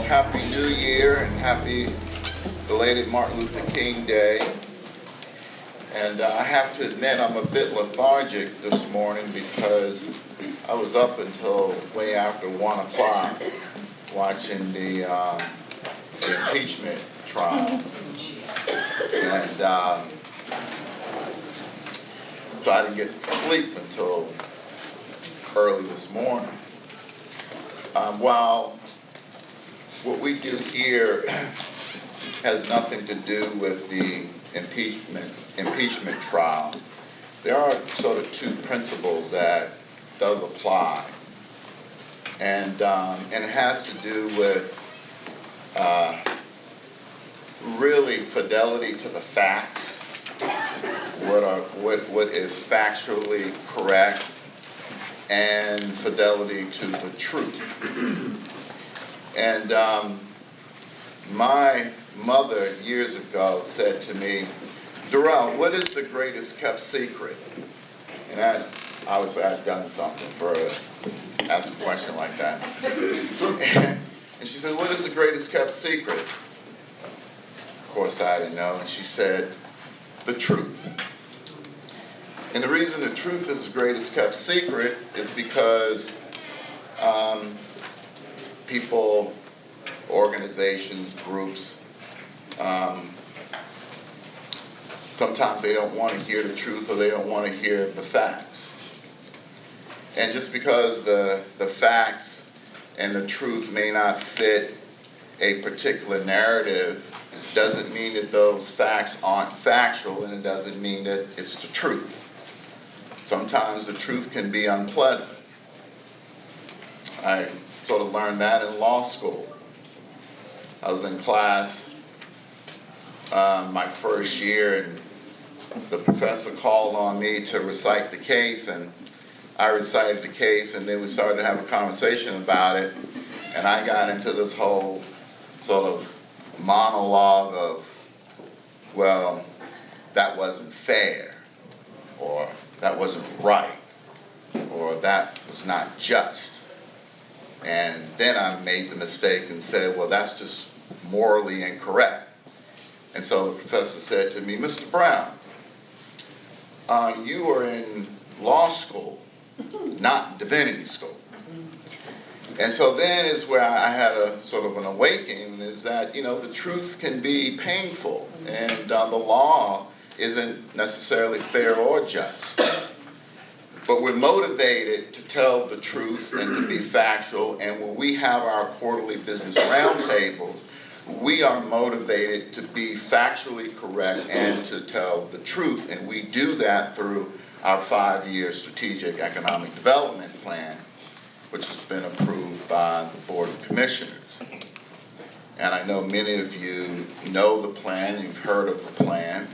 Happy New Year and happy belated Martin Luther King Day. And I have to admit I'm a bit lethargic this morning because I was up until way after 1 o'clock watching the impeachment trial. And so I didn't get to sleep until early this morning. While what we do here has nothing to do with the impeachment trial, there are sort of two principles that does apply, and it has to do with really fidelity to the facts, what is factually correct, and fidelity to the truth. And my mother years ago said to me, "Durrell, what is the greatest kept secret?" And obviously I'd done something for her to ask a question like that. And she said, "What is the greatest kept secret?" Of course I didn't know. And she said, "The truth." And the reason the truth is the greatest kept secret is because people, organizations, groups, sometimes they don't want to hear the truth or they don't want to hear the facts. And just because the facts and the truth may not fit a particular narrative doesn't mean that those facts aren't factual, and it doesn't mean that it's the truth. Sometimes the truth can be unpleasant. I sort of learned that in law school. I was in class my first year, and the professor called on me to recite the case, and I recited the case, and then we started to have a conversation about it, and I got into this whole sort of monologue of, well, that wasn't fair, or that wasn't right, or that was not just. And then I made the mistake and said, well, that's just morally incorrect. And so the professor said to me, "Mr. Brown, you are in law school, not divinity school." And so then is where I had a sort of an awakening, is that, the truth can be painful, and the law isn't necessarily fair or just. But we're motivated to tell the truth and to be factual, and when we have our quarterly business roundtables, we are motivated to be factually correct and to tell the truth, and we do that through our 5-year strategic economic development plan, which has been approved by the Board of Commissioners. And I know many of you know the plan, you've heard of the plan.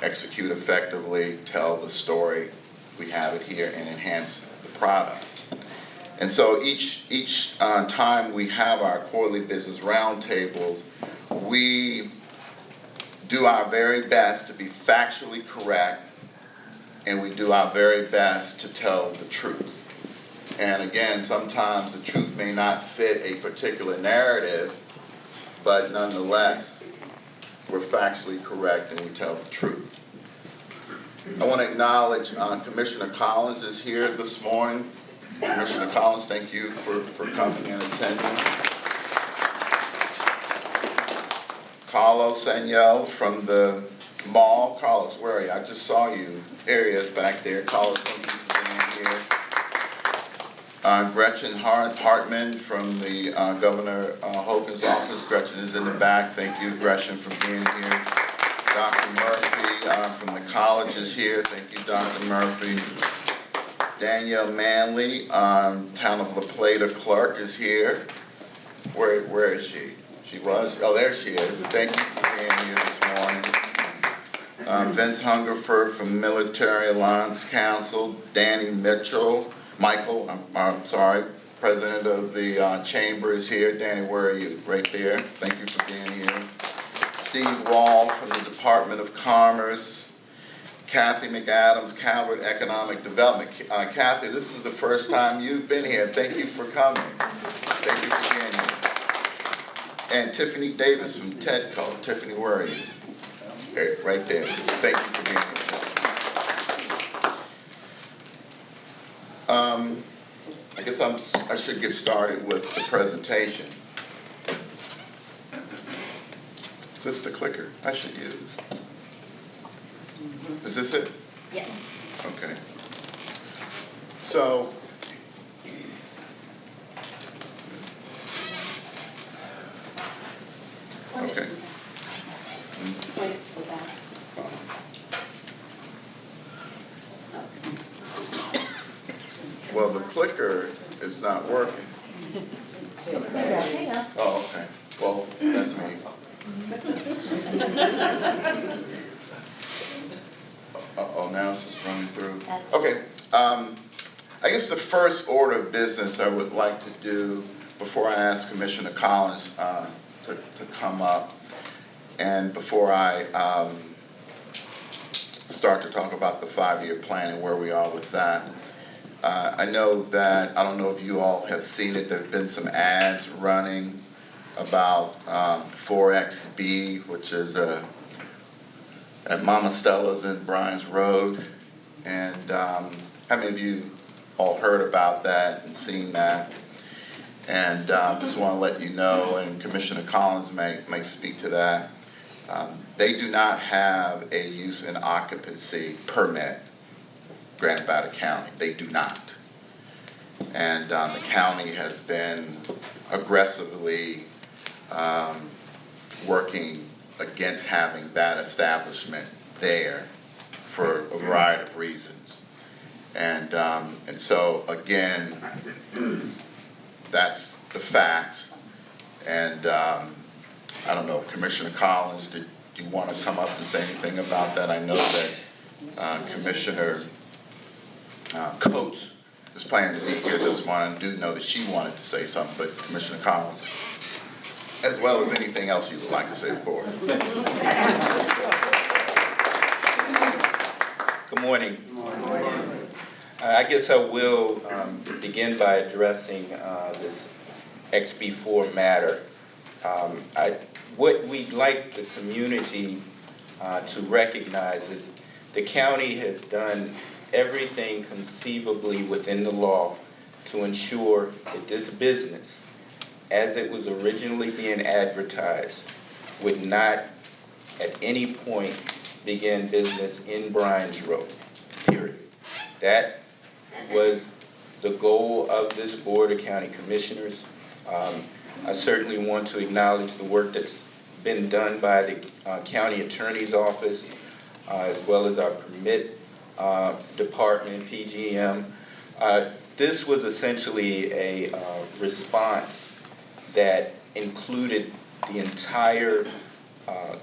Execute effectively, tell the story, we have it here, and enhance the product. And so each time we have our quarterly business roundtables, we do our very best to be factually correct, and we do our very best to tell the truth. And again, sometimes the truth may not fit a particular narrative, but nonetheless, we're factually correct and we tell the truth. I want to acknowledge Commissioner Collins is here this morning. Commissioner Collins, thank you for coming and attending. Carlos Sanyel from the mall. Carlos, where are you? I just saw you. There he is back there. Carlos, thank you for being here. Gretchen Hartman from the Governor Hogan's office. Gretchen is in the back. Thank you, Gretchen, for being here. Dr. Murphy from the college is here. Thank you, Dr. Murphy. Danielle Manley, Town of La Plata clerk, is here. Where is she? She was? Oh, there she is. Thank you for being here this morning. Vince Hungerford from Military Alliance Council. Danny Michael, I'm sorry, president of the chamber is here. Danny, where are you? Right there. Thank you for being here. Steve Wall from the Department of Commerce. Kathy McAdams, Calvert Economic Development. Kathy, this is the first time you've been here. Thank you for coming. Thank you for being here. And Tiffany Davis from TEDCO. Tiffany, where are you? Okay, right there. Thank you for being here. I guess I should get started with the presentation. Is this the clicker I should use? Is this it? Yes. Okay. So, okay. Well, the clicker is not working. Oh, okay. Well, that's me. Oh, now it's just running through. Okay. I guess the first order of business I would like to do before I ask Commissioner Collins to come up, and before I start to talk about the 5-year plan and where we are with that. I know that, I don't know if you all have seen it, there have been some ads running about 4XB, which is at Mama Stella's in Bryan's Road. And how many of you all heard about that and seen that? And just want to let you know, and Commissioner Collins may speak to that, they do not have a use and occupancy permit granted by the county. They do not. And the county has been aggressively working against having that establishment there for a variety of reasons. And so, again, that's the fact. And I don't know, Commissioner Collins, do you want to come up and say anything about that? I know that Commissioner Coates is planning to be here this morning. I do know that she wanted to say something, but Commissioner Collins, as well as anything else you would like to say, of course. Good morning. I guess I will begin by addressing this XB4 matter. What we'd like the community to recognize is the county has done everything conceivably within the law to ensure that this business, as it was originally being advertised, would not at any point begin business in Bryan's Road, period. That was the goal of this Board of County Commissioners. I certainly want to acknowledge the work that's been done by the County Attorney's Office, as well as our permit department, PGM. This was essentially a response that included the entire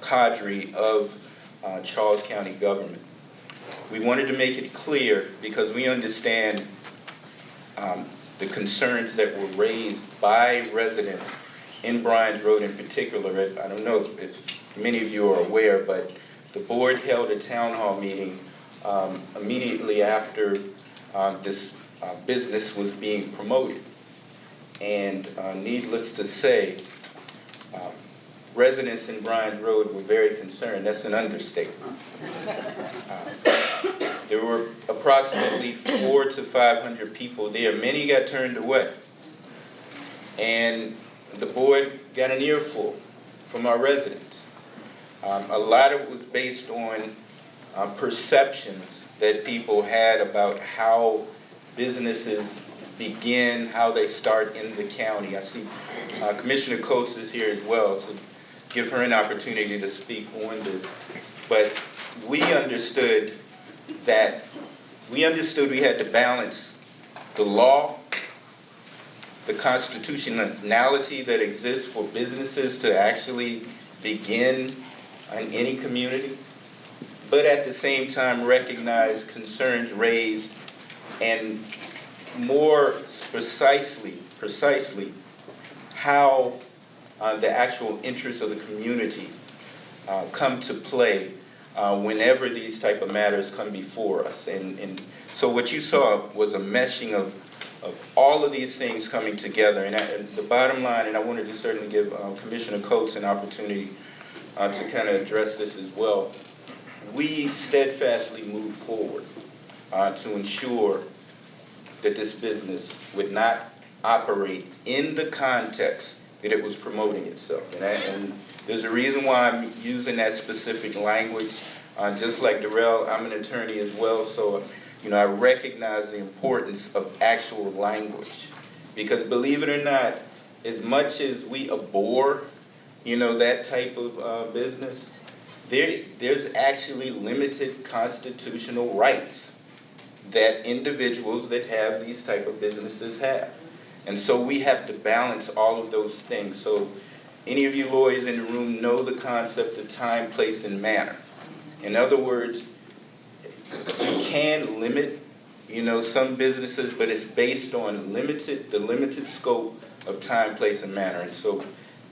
cadre of Charles County government. We wanted to make it clear because we understand the concerns that were raised by residents in Bryan's Road in particular. I don't know if many of you are aware, but the board held a town hall meeting immediately after this business was being promoted. And needless to say, residents in Bryan's Road were very concerned. That's an understatement. There were approximately 400 to 500 people there. Many got turned away. And the board got an earful from our residents. A lot of it was based on perceptions that people had about how businesses begin, how they start in the county. I see Commissioner Coates is here as well, so give her an opportunity to speak on this. But we understood we had to balance the law, the constitutionality that exists for businesses to actually begin in any community, but at the same time recognize concerns raised and more precisely how the actual interests of the community come to play whenever these type of matters come before us. And so what you saw was a meshing of of all of these things coming together. And the bottom line, and I wanted to certainly give Commissioner Coates an opportunity to kind of address this as well. We steadfastly moved forward to ensure that this business would not operate in the context that it was promoting itself. And there's a reason why I'm using that specific language. Just like Darrell, I'm an attorney as well, so I recognize the importance of actual language. Because believe it or not, as much as we abhor, that type of business, there's actually limited constitutional rights that individuals that have these type of businesses have. And so we have to balance all of those things. So any of you lawyers in the room know the concept of time, place, and manner. In other words, you can limit, some businesses, but it's based on the limited scope of time, place, and manner. And so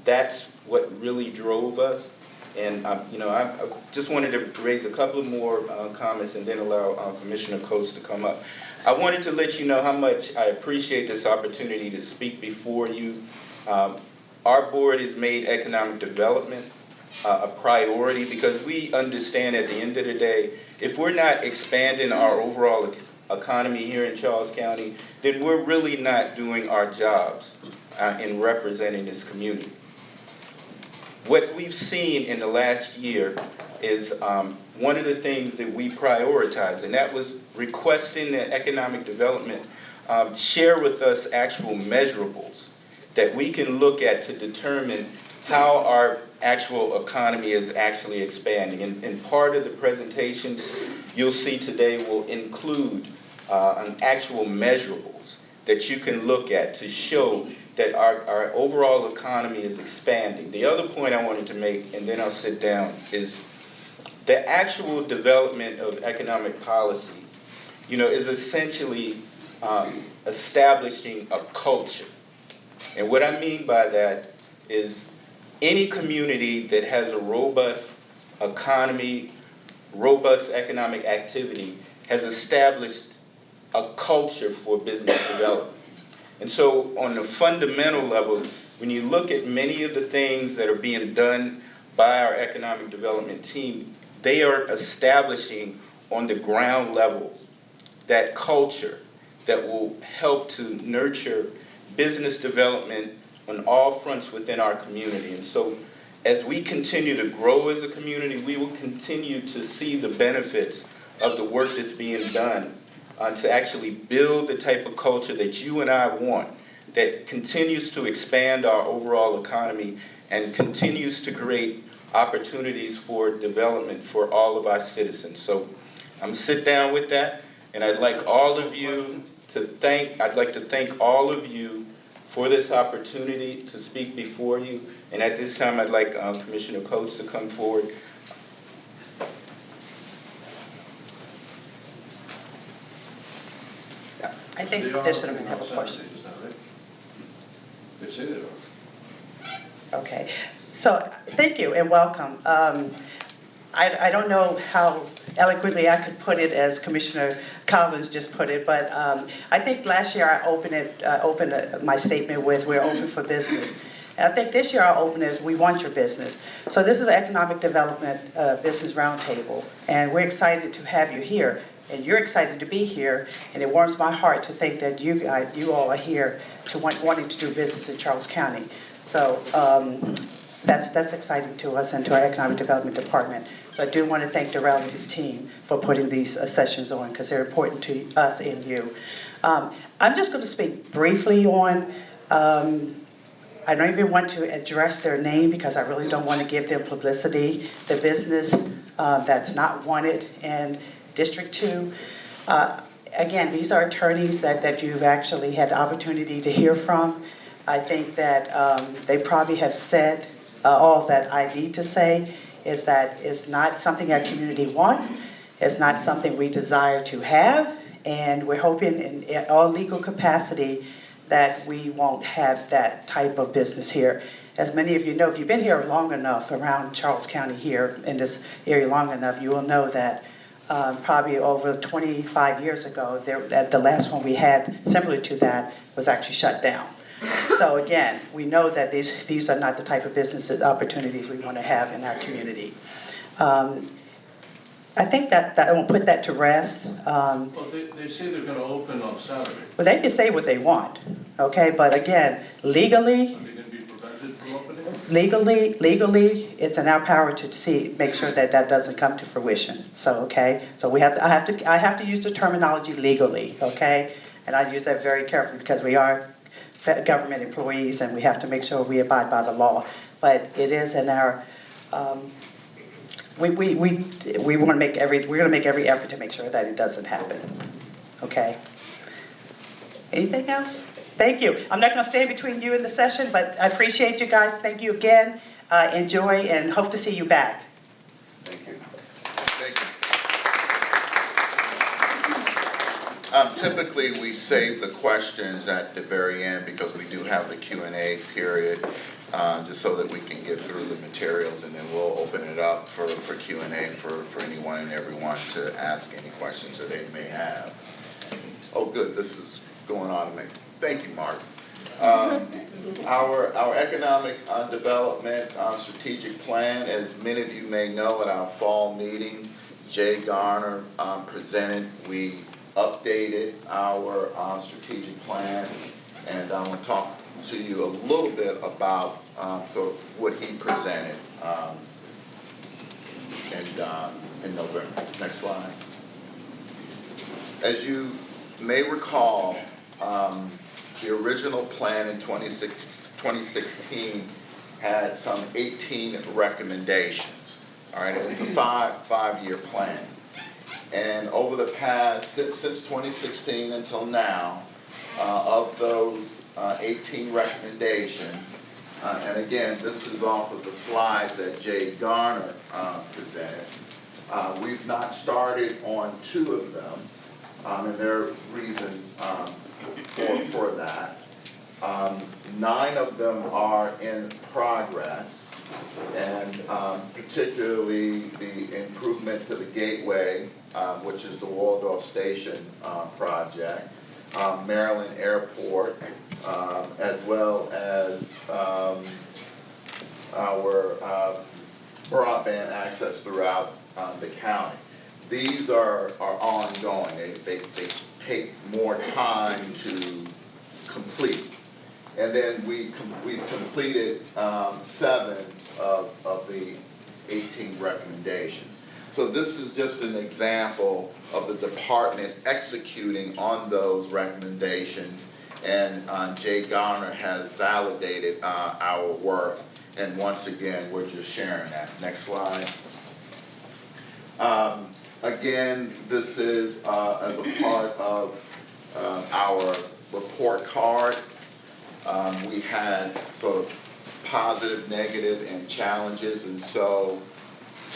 that's what really drove us. And I just wanted to raise a couple of more comments and then allow Commissioner Coates to come up. I wanted to let you know how much I appreciate this opportunity to speak before you. Our board has made economic development a priority because we understand at the end of the day, if we're not expanding our overall economy here in Charles County, then we're really not doing our jobs in representing this community. What we've seen in the last year is one of the things that we prioritized, and that was requesting that economic development share with us actual measurables that we can look at to determine how our actual economy is actually expanding. And part of the presentations you'll see today will include an actual measurables that you can look at to show that our overall economy is expanding. The other point I wanted to make, and then I'll sit down, is the actual development of economic policy, is essentially establishing a culture. And what I mean by that is any community that has a robust economy, robust economic activity, has established a culture for business development. And so on the fundamental level, when you look at many of the things that are being done by our economic development team, they are establishing on the ground level that culture that will help to nurture business development on all fronts within our community. And so as we continue to grow as a community, we will continue to see the benefits of the work that's being done to actually build the type of culture that you and I want, that continues to expand our overall economy and continues to create opportunities for development for all of our citizens. So I'm gonna sit down with that, and I'd like to thank all of you for this opportunity to speak before you. And at this time, I'd like Commissioner Coates to come forward. I think this gentleman have a question. Okay, so thank you and welcome. I don't know how eloquently I could put it as Commissioner Collins just put it, but I think last year I opened my statement with we're open for business. And I think this year I'll open as we want your business. So this is the Economic Development Business Roundtable, and we're excited to have you here. And you're excited to be here, and it warms my heart to think that you all are here to wanting to do business in Charles County. So that's exciting to us and to our Economic Development Department. So I do want to thank Darrell and his team for putting these sessions on because they're important to us and you. I'm just going to speak briefly on, I don't even want to address their name because I really don't want to give them publicity. The business that's not wanted in District 2. Again, these are attorneys that you've actually had the opportunity to hear from. I think that they probably have said all that I need to say is that it's not something our community wants. It's not something we desire to have. And we're hoping in all legal capacity that we won't have that type of business here. As many of you know, if you've been here long enough around Charles County here in this area long enough, you will know that probably over 25 years ago. The last one we had similar to that was actually shut down. So again, we know that these are not the type of business opportunities we want to have in our community. I think that I will put that to rest. Well, they say they're gonna open on Saturday. Well, they can say what they want, okay? But again, legally, Are they gonna be prevented from opening? legally, it's in our power to make sure that that doesn't come to fruition. So, okay, so I have to use the terminology legally, okay? And I use that very carefully because we are government employees and we have to make sure we abide by the law. But it is in our, we're gonna make every effort to make sure that it doesn't happen, okay? Anything else? Thank you. I'm not going to stand between you and the session, but I appreciate you guys. Thank you again. Enjoy and hope to see you back. Thank you. Thank you. Typically, we save the questions at the very end because we do have the Q&A period, just so that we can get through the materials, and then we'll open it up for Q&A for anyone and everyone to ask any questions that they may have. Oh, good. This is going on to me. Thank you, Mark. Our economic development strategic plan, as many of you may know, at our fall meeting, Jay Garner presented. We updated our strategic plan, and I'm going to talk to you a little bit about sort of what he presented in November. Next slide. As you may recall, the original plan in 2016 had some 18 recommendations. All right, it was a five-year plan. And over the past, since 2016 until now, of those 18 recommendations, and again, this is off of the slide that Jay Garner presented, we've not started on 2 of them, and there are reasons for that. 9 of them are in progress, and particularly the improvement to the gateway, which is the Waldorf Station project, Maryland Airport, as well as our broadband access throughout the county. These are ongoing. They take more time to complete. And then we've completed 7 of the 18 recommendations. So this is just an example of the department executing on those recommendations, and Jay Garner has validated our work, and once again, we're just sharing that. Next slide. Again, this is as a part of our report card. We had sort of positive, negative, and challenges, and so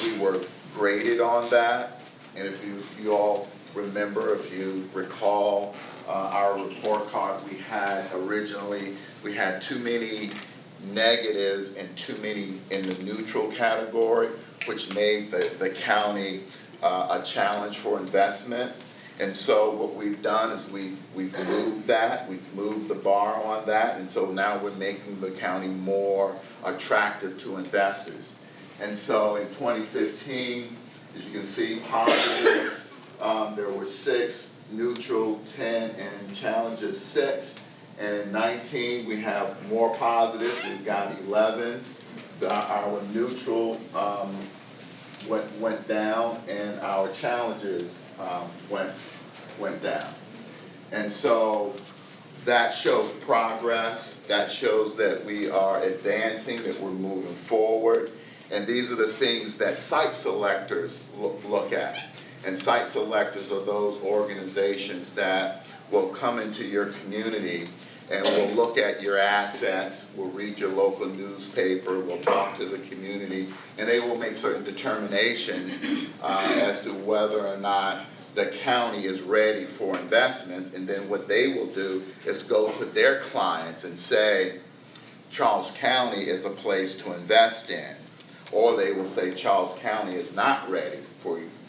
we were graded on that. And if you all remember, if you recall, our report card we had originally, we had too many negatives and too many in the neutral category, which made the county a challenge for investment. And so what we've done is we've moved that, we've moved the bar on that, and so now we're making the county more attractive to investors. And so in 2015, as you can see, positive, there were 6, neutral 10, and challenges 6. And in 19, we have more positives. We've got 11. Our neutral went down, and our challenges went down. And so that shows progress. That shows that we are advancing, that we're moving forward. And these are the things that site selectors look at. And site selectors are those organizations that will come into your community and will look at your assets, will read your local newspaper, will talk to the community, and they will make certain determinations as to whether or not the county is ready for investments. And then what they will do is go to their clients and say, Charles County is a place to invest in. Or they will say Charles County is not ready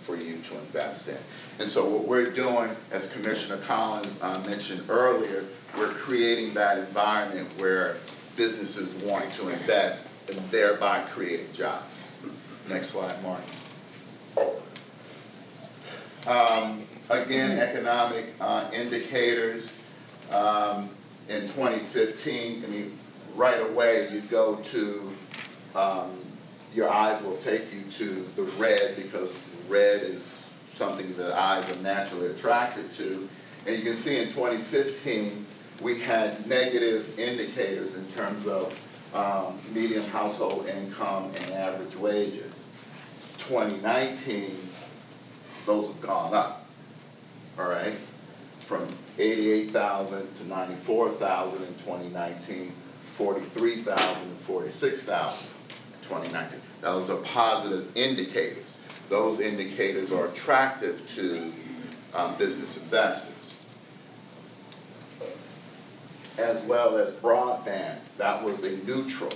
for you to invest in. And so what we're doing, as Commissioner Collins mentioned earlier, we're creating that environment where businesses want to invest and thereby creating jobs. Next slide, Mark. Again, economic indicators. In 2015, I mean, right away you go to, your eyes will take you to the red, because red is something that eyes are naturally attracted to. And you can see in 2015, we had negative indicators in terms of median household income and average wages. 2019, those have gone up, all right? From 88,000 to 94,000 in 2019, 43,000 to 46,000 in 2019. Those are positive indicators. Those indicators are attractive to business investors. As well as broadband, that was a neutral.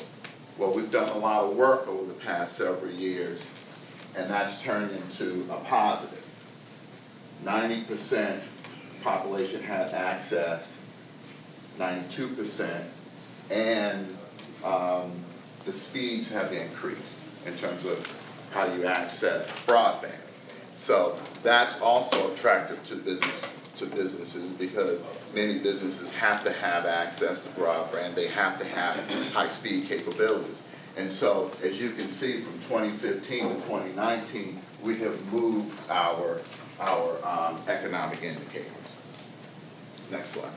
Well, we've done a lot of work over the past several years, and that's turned into a positive. 90% population has access, 92%, and the speeds have increased in terms of how you access broadband. So that's also attractive to businesses, because many businesses have to have access to broadband. They have to have high-speed capabilities. And so, as you can see, from 2015 to 2019, we have moved our economic indicators. Next slide.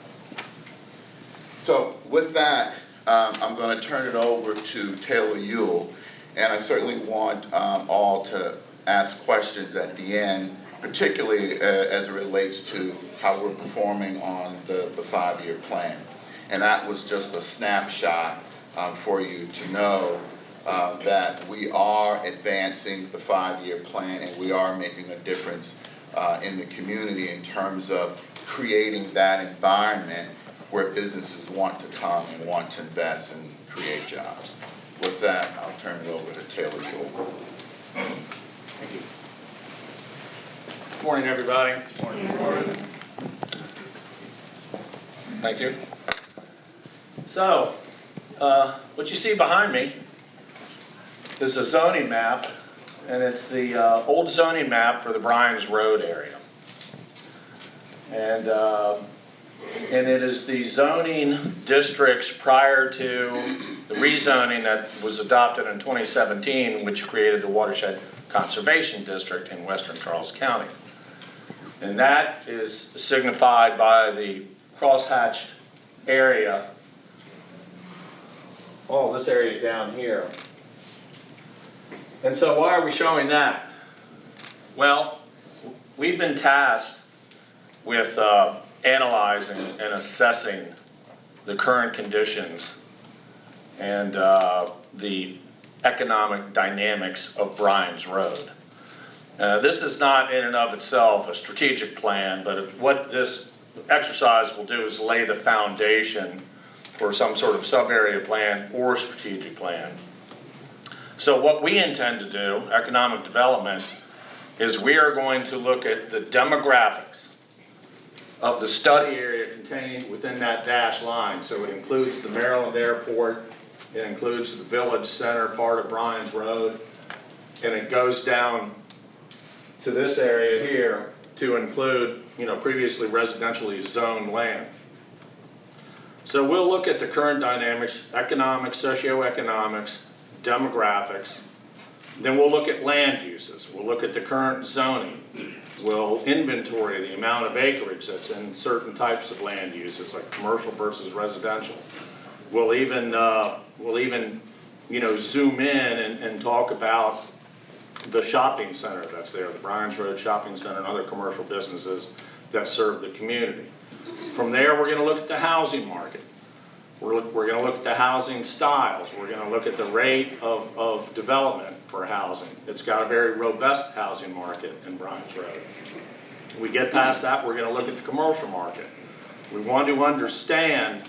So with that, I'm going to turn it over to Taylor Ewell, and I certainly want all to ask questions at the end, particularly as it relates to how we're performing on the 5-year plan. And that was just a snapshot for you to know that we are advancing the 5-year plan, and we are making a difference in the community in terms of creating that environment where businesses want to come and want to invest and create jobs. With that, I'll turn it over to Taylor Ewell. Thank you. Good morning, everybody. Good morning. Thank you. So, what you see behind me is a zoning map, and it's the old zoning map for the Bryan's Road area. And it is the zoning districts prior to the rezoning that was adopted in 2017, which created the Watershed Conservation District in western Charles County. And that is signified by the crosshatched area, all this area down here. And so why are we showing that? Well, we've been tasked with analyzing and assessing the current conditions and the economic dynamics of Bryan's Road. This is not in and of itself a strategic plan, but what this exercise will do is lay the foundation for some sort of sub-area plan or strategic plan. So what we intend to do, economic development, is we are going to look at the demographics of the study area contained within that dashed line. So it includes the Maryland Airport, it includes the village center part of Bryan's Road, and it goes down to this area here to include, previously residentially zoned land. So we'll look at the current dynamics, economics, socioeconomics, demographics. Then we'll look at land uses. We'll look at the current zoning. We'll inventory the amount of acreage that's in certain types of land uses, like commercial versus residential. We'll even zoom in and talk about the shopping center that's there, the Bryan's Road Shopping Center and other commercial businesses that serve the community. From there, we're going to look at the housing market. We're going to look at the housing styles. We're going to look at the rate of development for housing. It's got a very robust housing market in Bryan's Road. We get past that, we're going to look at the commercial market. We want to understand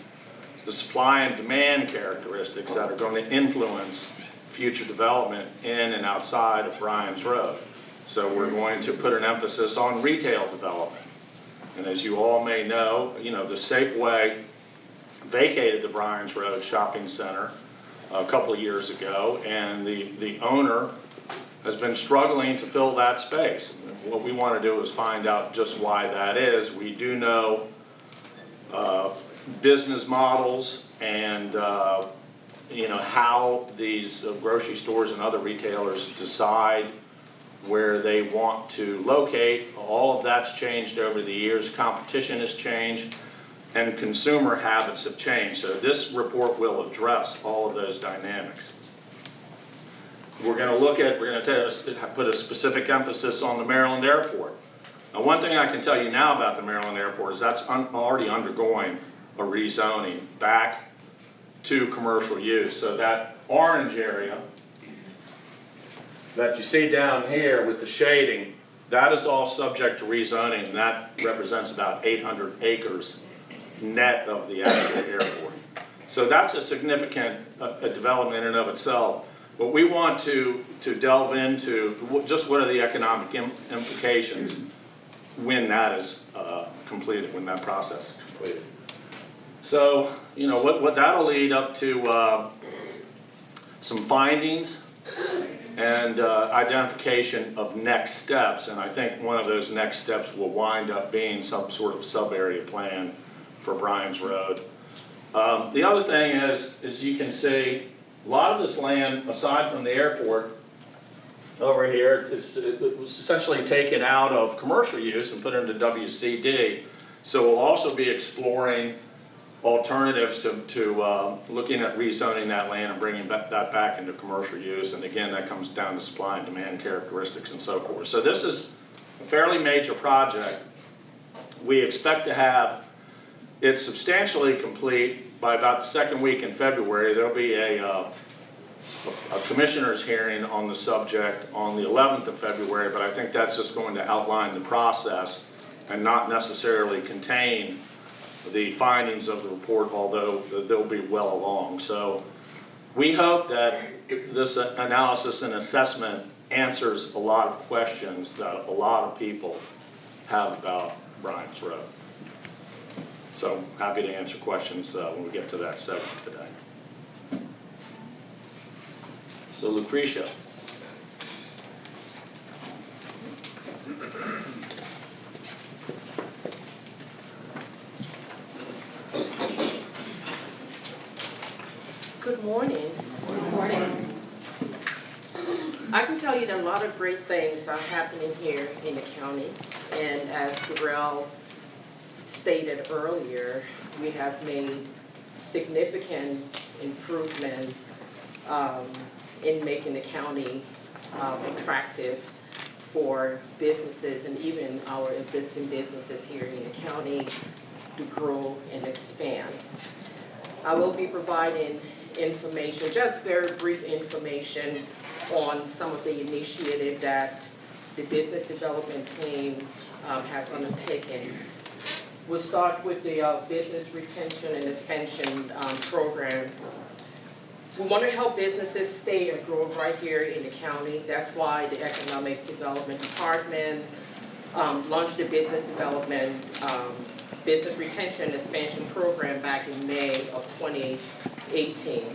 the supply and demand characteristics that are going to influence future development in and outside of Bryan's Road. So we're going to put an emphasis on retail development. And as you all may know, the Safeway vacated the Bryans Road Shopping Center a couple of years ago, and the owner has been struggling to fill that space. What we want to do is find out just why that is. We do know business models and how these grocery stores and other retailers decide where they want to locate. All of that's changed over the years. Competition has changed, and consumer habits have changed. So this report will address all of those dynamics. We're going to put a specific emphasis on the Maryland Airport. Now, one thing I can tell you now about the Maryland Airport is that's already undergoing a rezoning back to commercial use. So that orange area that you see down here with the shading, that is all subject to rezoning, and that represents about 800 acres net of the actual airport. So that's a significant development in and of itself. But we want to delve into just what are the economic implications when that is completed, when that process is completed. So, what that'll lead up to some findings and identification of next steps. And I think one of those next steps will wind up being some sort of sub-area plan for Bryans Road. The other thing is, as you can see, a lot of this land, aside from the airport over here, it was essentially taken out of commercial use and put into WCD. So we'll also be exploring alternatives to looking at rezoning that land and bringing that back into commercial use. And again, that comes down to supply and demand characteristics and so forth. So this is a fairly major project. We expect to have it substantially complete by about the second week in February. There'll be a commissioner's hearing on the subject on the 11th of February, but I think that's just going to outline the process and not necessarily contain the findings of the report, although they'll be well along. So we hope that this analysis and assessment answers a lot of questions that a lot of people have about Bryans Road. So happy to answer questions when we get to that segment today. So Lucretia. Good morning. Good morning. I can tell you that a lot of great things are happening here in the county, and as Darrell stated earlier, we have made significant improvement in making the county attractive for businesses and even our existing businesses here in the county to grow and expand. I will be providing information, just very brief information on some of the initiative that the business development team has undertaken. We'll start with the business retention and expansion program. We want to help businesses stay and grow right here in the county. That's why the Economic Development Department launched the business development, business retention and expansion program back in May of 2018.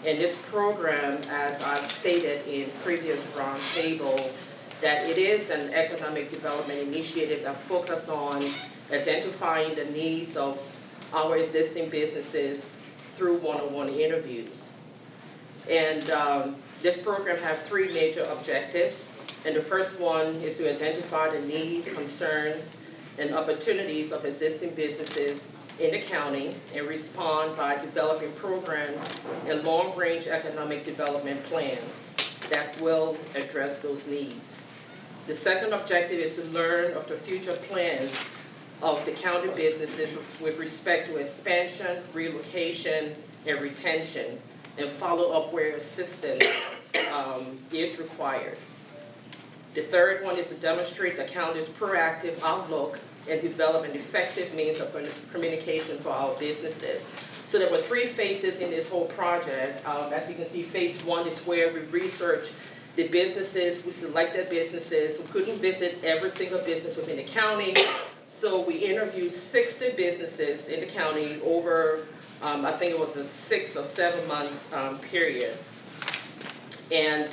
And this program, as I've stated in previous roundtable, that it is an economic development initiative that focuses on identifying the needs of our existing businesses through one-on-one interviews. And this program has three major objectives. And the first one is to identify the needs, concerns, and opportunities of existing businesses in the county and respond by developing programs and long-range economic development plans that will address those needs. The second objective is to learn of the future plans of the county businesses with respect to expansion, relocation, and retention, and follow up where assistance is required. The third one is to demonstrate the county's proactive outlook and develop an effective means of communication for our businesses. So there were three phases in this whole project. As you can see, phase one is where we research the businesses, we selected businesses. We couldn't visit every single business within the county, so we interviewed 60 businesses in the county over, I think it was a 6 or 7 months period. And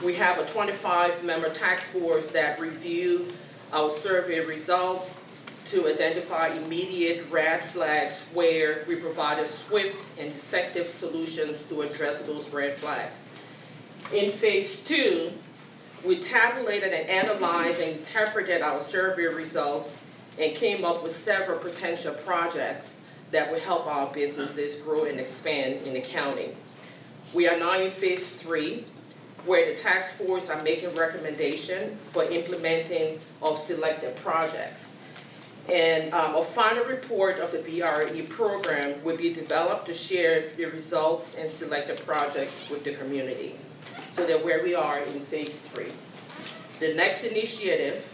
we have a 25-member task force that reviewed our survey results to identify immediate red flags where we provided swift and effective solutions to address those red flags. In phase 2, we tabulated and analyzed and interpreted our survey results and came up with several potential projects that will help our businesses grow and expand in the county. We are now in phase 3, where the task force are making recommendations for implementing of selected projects. And a final report of the BRE program will be developed to share the results and selected projects with the community. So that where we are in phase 3. The next initiative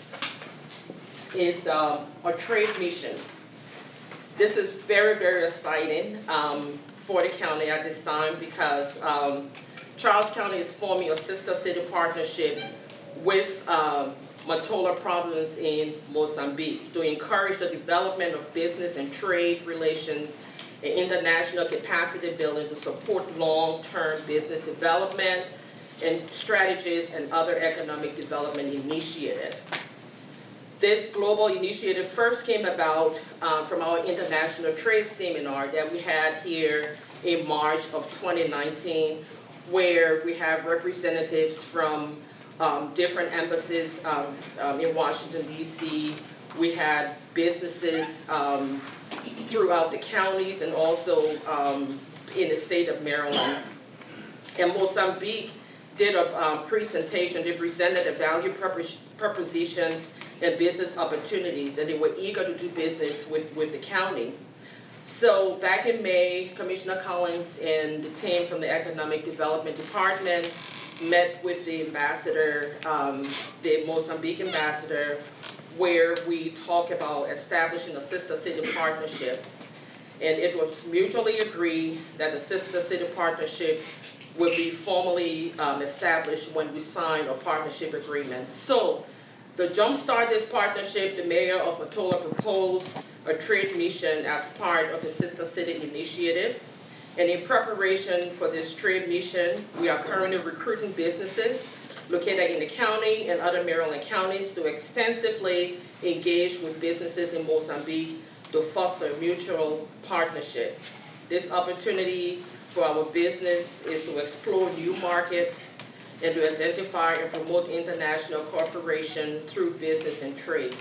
is a trade mission. This is very, very exciting for the county at this time because Charles County is forming a sister city partnership with Matola province in Mozambique to encourage the development of business and trade relations and international capacity building to support long-term business development and strategies and other economic development initiatives. This global initiative first came about from our international trade seminar that we had here in March of 2019, where we have representatives from different embassies in Washington, D.C. We had businesses throughout the counties and also in the state of Maryland. And Mozambique did a presentation. They presented the value propositions and business opportunities, and they were eager to do business with the county. So back in May, Commissioner Collins and the team from the Economic Development Department met with the ambassador, the Mozambique ambassador, where we talked about establishing a sister city partnership. And it was mutually agreed that the sister city partnership will be formally established when we sign a partnership agreement. So to jumpstart this partnership, the mayor of Matola proposed a trade mission as part of the Sister City initiative. And in preparation for this trade mission, we are currently recruiting businesses located in the county and other Maryland counties to extensively engage with businesses in Mozambique to foster a mutual partnership. This opportunity for our business is to explore new markets and to identify and promote international cooperation through business and trade.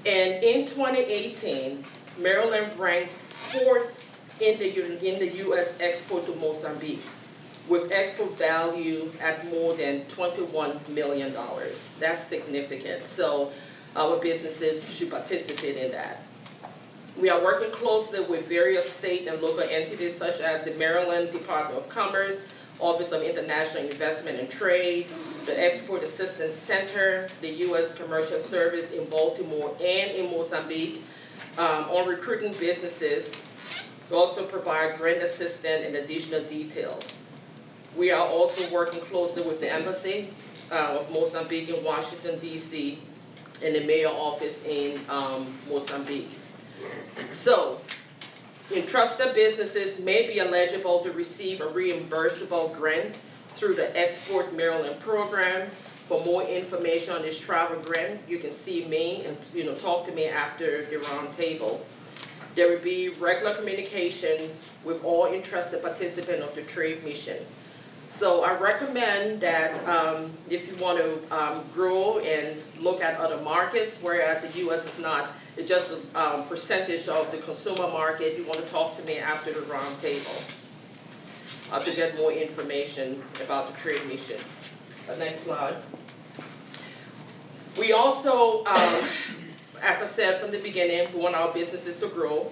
And in 2018, Maryland ranked 4th in the U.S. export to Mozambique, with export value at more than $21 million. That's significant. So our businesses should participate in that. We are working closely with various state and local entities such as the Maryland Department of Commerce, Office of International Investment and Trade, the Export Assistance Center, the U.S. Commercial Service in Baltimore and in Mozambique on recruiting businesses. We also provide grant assistance and additional details. We are also working closely with the Embassy of Mozambique in Washington, D.C., and the mayor office in Mozambique. So, entrusted businesses may be eligible to receive a reimbursable grant through the Export Maryland program. For more information on this travel grant, you can see me and talk to me after the roundtable. There will be regular communications with all interested participants of the trade mission. So I recommend that if you want to grow and look at other markets, whereas the U.S. is not, it's just a percentage of the consumer market, you want to talk to me after the roundtable to get more information about the trade mission. Next slide. We also, as I said from the beginning, we want our businesses to grow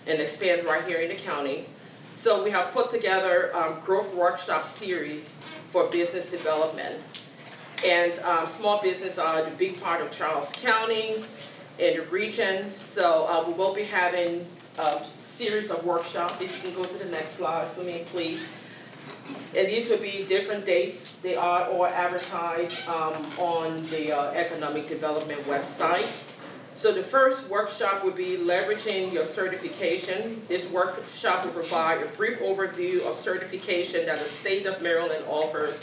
and expand right here in the county. So we have put together a growth workshop series for business development. And small business are the big part of Charles County and the region. So we will be having a series of workshops. If you can go to the next slide for me, please. And these would be different dates. They are all advertised on the Economic Development website. So the first workshop would be leveraging your certification. This workshop will provide a brief overview of certification that the state of Maryland offers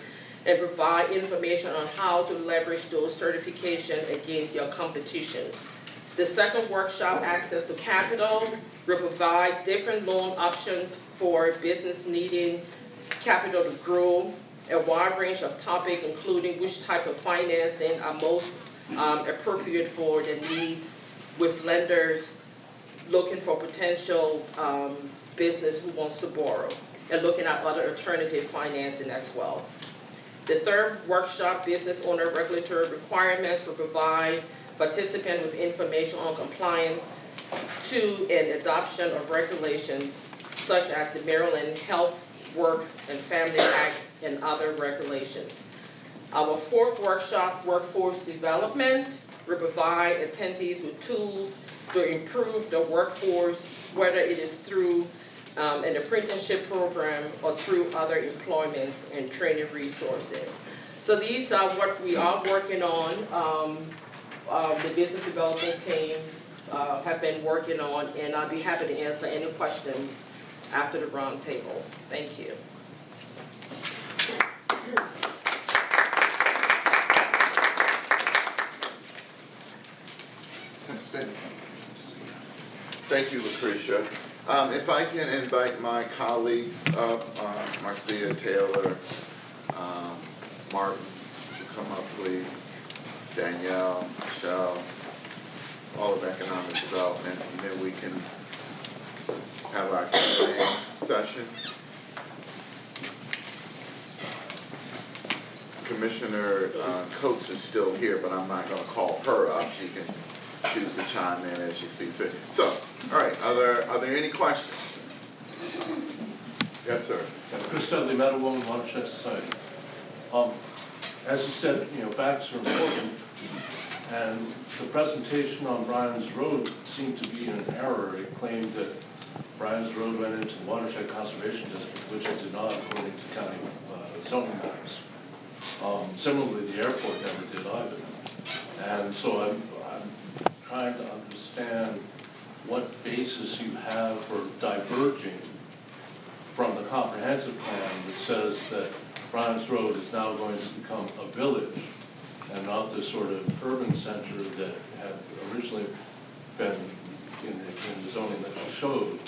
and provide information on how to leverage those certifications against your competition. The second workshop, Access to Capital, will provide different loan options for business needing capital to grow, a wide range of topics, including which type of financing are most appropriate for the needs with lenders looking for potential business who wants to borrow, and looking at other alternative financing as well. The third workshop, Business Owner Regulatory Requirements, will provide participants with information on compliance to and adoption of regulations such as the Maryland Health, Work, and Family Act and other regulations. Our fourth workshop, Workforce Development, will provide attendees with tools to improve the workforce, whether it is through an apprenticeship program or through other employments and training resources. So these are what we are working on. The business development team have been working on, and I'll be happy to answer any questions after the roundtable. Thank you. Thank you, Lucretia. If I can invite my colleagues up, Marcia, Taylor, Martin, would you come up, please? Danielle, Michelle, all of Economic Development, and then we can have our Q&A session. Commissioner Coates is still here, but I'm not going to call her up. She can choose to chime in as she sees fit. So, all right, are there any questions? Yes, sir. Chris Dudley, Meadowwoman Watershed Society. As you said, facts are important, and the presentation on Bryan's Road seemed to be an error. It claimed that Bryan's Road went into the Watershed Conservation District, which it did not according to county zoning maps. Similarly, the airport never did either. And so I'm trying to understand what basis you have for diverging from the comprehensive plan that says that Bryan's Road is now going to become a village and not the sort of urban center that had originally been in the zoning that you showed.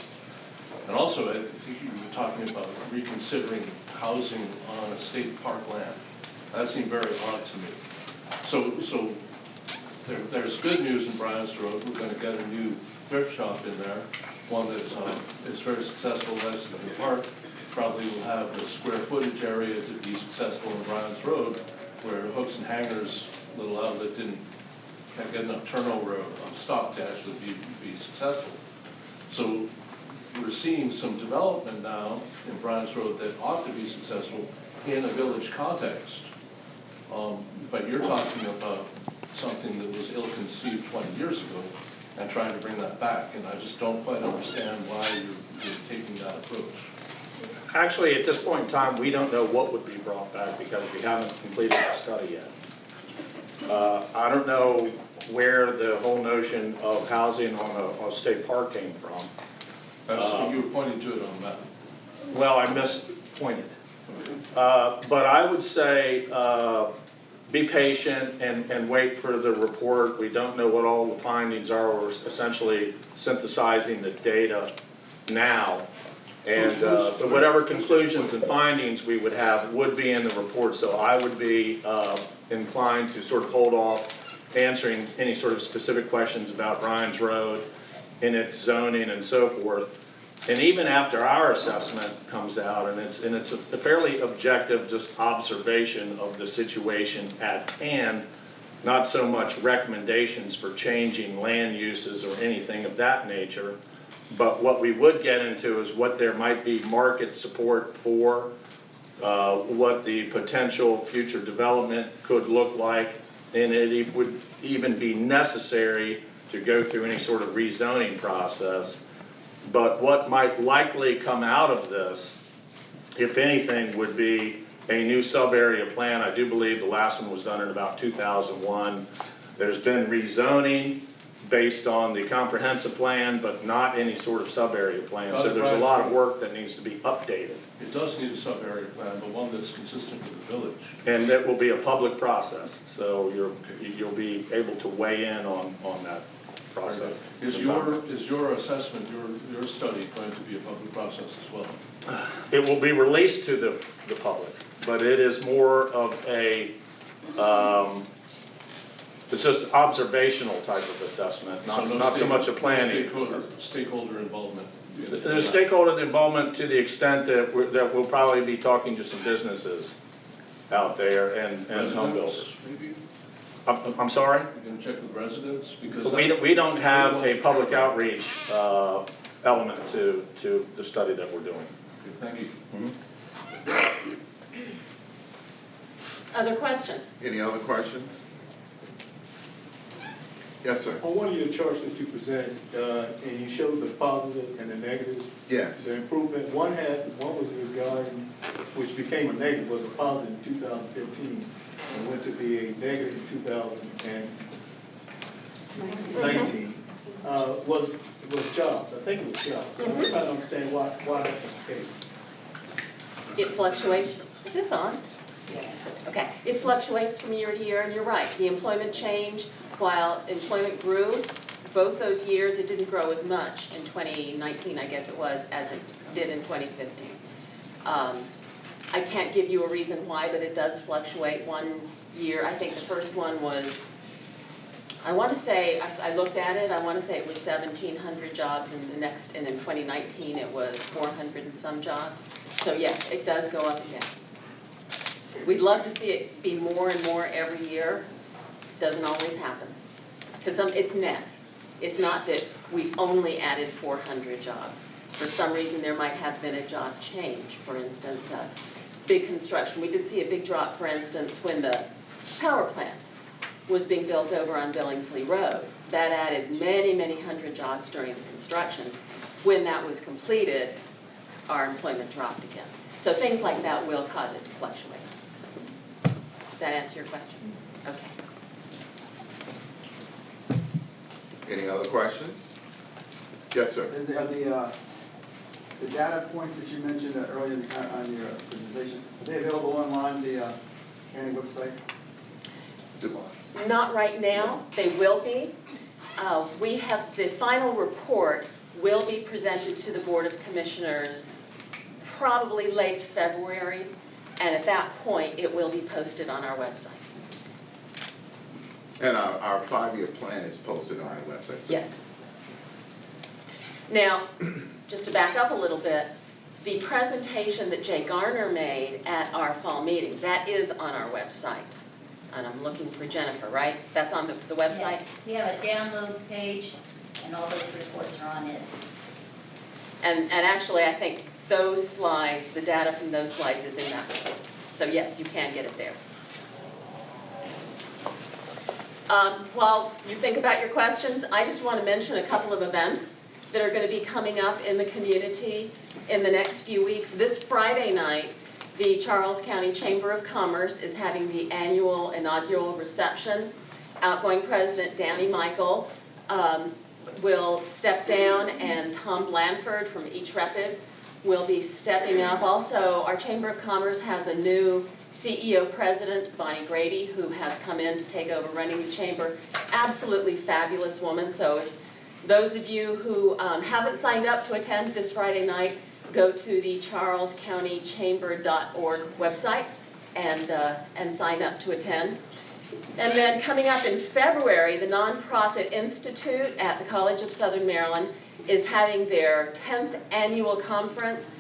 And also, I think you were talking about reconsidering housing on a state park land. That seemed very odd to me. So there's good news in Bryan's Road. We're going to get a new thrift shop in there, one that is very successful in Lexington Park. Probably will have the square footage area to be successful in Bryan's Road, where Hooks and Hangers little outlet didn't get enough turnover on stock to actually be successful. So we're seeing some development now in Bryan's Road that ought to be successful in a village context. But you're talking about something that was ill-conceived 20 years ago and trying to bring that back, and I just don't quite understand why you're taking that approach. Actually, at this point in time, we don't know what would be brought back because we haven't completed the study yet. I don't know where the whole notion of housing on a state park came from. You were pointing to it on that. Well, I mispointed. But I would say be patient and wait for the report. We don't know what all the findings are. We're essentially synthesizing the data now. And whatever conclusions and findings we would have would be in the report. So I would be inclined to sort of hold off answering any sort of specific questions about Bryan's Road and its zoning and so forth. And even after our assessment comes out, and it's a fairly objective just observation of the situation at hand, not so much recommendations for changing land uses or anything of that nature. But what we would get into is what there might be market support for, what the potential future development could look like, and it would even be necessary to go through any sort of rezoning process. But what might likely come out of this if anything, would be a new sub-area plan. I do believe the last one was done in about 2001. There's been rezoning based on the comprehensive plan, but not any sort of sub-area plan. So there's a lot of work that needs to be updated. It does need a sub-area plan, but one that's consistent with the village. And it will be a public process, so you'll be able to weigh in on that process. Is your assessment, your study going to be a public process as well? It will be released to the public, but it is more of a, it's just observational type of assessment, not so much a planning. Stakeholder involvement. There's stakeholder involvement to the extent that we'll probably be talking to some businesses out there and home builders. Maybe I'm sorry? you can check with residents because. We don't have a public outreach element to the study that we're doing. Okay, thank you. Other questions? Any other questions? Yes, sir. On one of your charts that you presented, and you showed the positive and the negatives, Yes. the improvement, one was regarding, which became a negative, was a positive in 2015, and went to be a negative in 2019. Was jobs, I think it was jobs. I'm trying to understand why that was the case. It fluctuates. Is this on? Okay. It fluctuates from year to year, and you're right. The employment changed. While employment grew, both those years, it didn't grow as much in 2019, I guess it was, as it did in 2015. I can't give you a reason why, but it does fluctuate. One year, I think the first one was, I want to say, I looked at it, I want to say it was 1,700 jobs, and in 2019 it was 400 and some jobs. So yes, it does go up and down. We'd love to see it be more and more every year. Doesn't always happen, because it's net. It's not that we only added 400 jobs. For some reason, there might have been a job change. For instance, big construction. We did see a big drop, for instance, when the power plant was being built over on Billingsley Road. That added many, many hundred jobs during the construction. When that was completed, our employment dropped again. So things like that will cause it to fluctuate. Does that answer your question? Okay. Any other questions? Yes, sir. Are the data points that you mentioned earlier on your presentation, are they available online, the county website? Not right now. They will be. We have, the final report will be presented to the Board of Commissioners probably late February, and at that point, it will be posted on our website. And our 5-year plan is posted on our website. So Yes. Now, just to back up a little bit, the presentation that Jay Garner made at our fall meeting, that is on our website. And I'm looking for Jennifer, right? That's on the website? Yes. We have a downloads page, and all those reports are on it. And actually, I think those slides, the data from those slides is in that report. So yes, you can get it there. While you think about your questions, I just want to mention a couple of events that are going to be coming up in the community in the next few weeks. This Friday night, the Charles County Chamber of Commerce is having the annual inaugural reception. Outgoing President Danny Michael will step down, and Tom Blanford from E-Trepid will be stepping up. Also, our Chamber of Commerce has a new CEO president, Bonnie Grady, who has come in to take over running the chamber. Absolutely fabulous woman. So if those of you who haven't signed up to attend this Friday night, go to the charlescountychamber.org website and sign up to attend. And then coming up in February, the Nonprofit Institute at the College of Southern Maryland is having their 10th annual conference.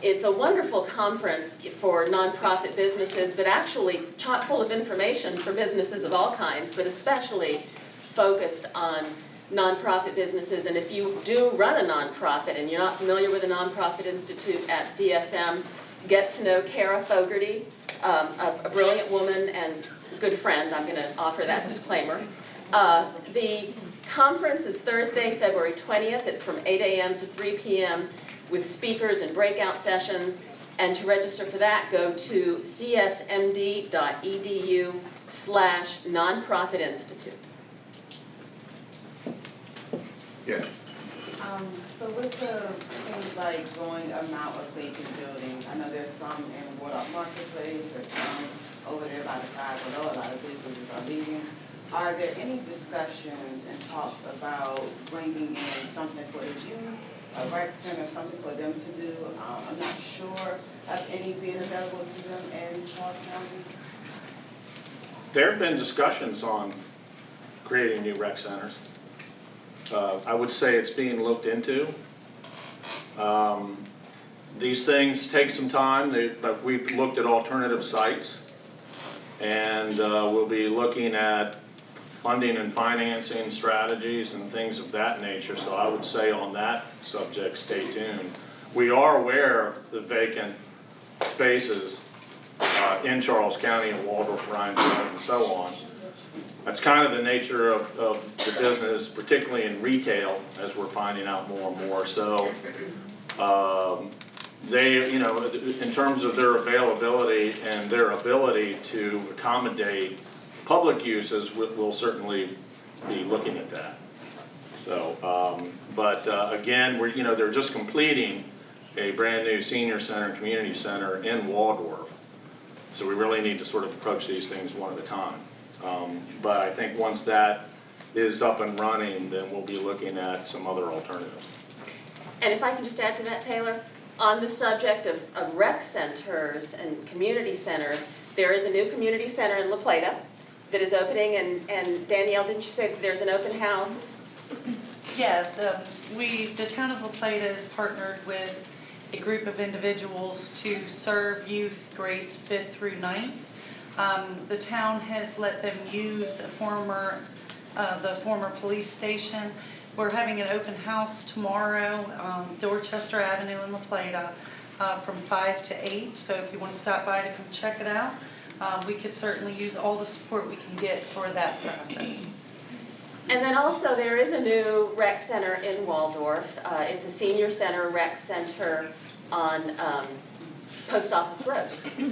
It's a wonderful conference for nonprofit businesses, but actually chock full of information for businesses of all kinds, but especially focused on nonprofit businesses. And if you do run a nonprofit and you're not familiar with the Nonprofit Institute at CSM, get to know Kara Fogarty, a brilliant woman and good friend. I'm going to offer that disclaimer. The conference is Thursday, February 20th. It's from 8 a.m. to 3 p.m. with speakers and breakout sessions. And to register for that, go to csmd.edu/nonprofit institute. Yes. So with the things like growing amount of vacant buildings, I know there's some in Waldorf Marketplace, there's some over there by the side below, a lot of businesses are leaving. Are there any discussions and talks about bringing in something for the youth, a rec center, something for them to do? I'm not sure of any being available to them in Charles County. There have been discussions on creating new rec centers. I would say it's being looked into. These things take some time, but we've looked at alternative sites, and we'll be looking at funding and financing strategies and things of that nature. So I would say on that subject, stay tuned. We are aware of the vacant spaces in Charles County and Waldorf, Roundtable, and so on. That's kind of the nature of the business, particularly in retail, as we're finding out more and more. So they, you know, in terms of their availability and their ability to accommodate public uses, we'll certainly be looking at that. So, again, we're, you know, they're just completing a brand new senior center and community center in Waldorf. So we really need to sort of approach these things one at a time. But I think once that is up and running, then we'll be looking at some other alternatives. And if I can just add to that, Taylor, on the subject of rec centers and community centers, there is a new community center in La Plata that is opening, and Danielle, didn't you say that there's an open house? Yes, the town of La Plata is partnered with a group of individuals to serve youth grades 5th through 9th. The town has let them use the former police station. We're having an open house tomorrow, Dorchester Avenue in La Plata, from 5 to 8. So if you want to stop by to come check it out, we could certainly use all the support we can get for that process. And then also there is a new rec center in Waldorf. It's a senior center rec center on Post Office Road.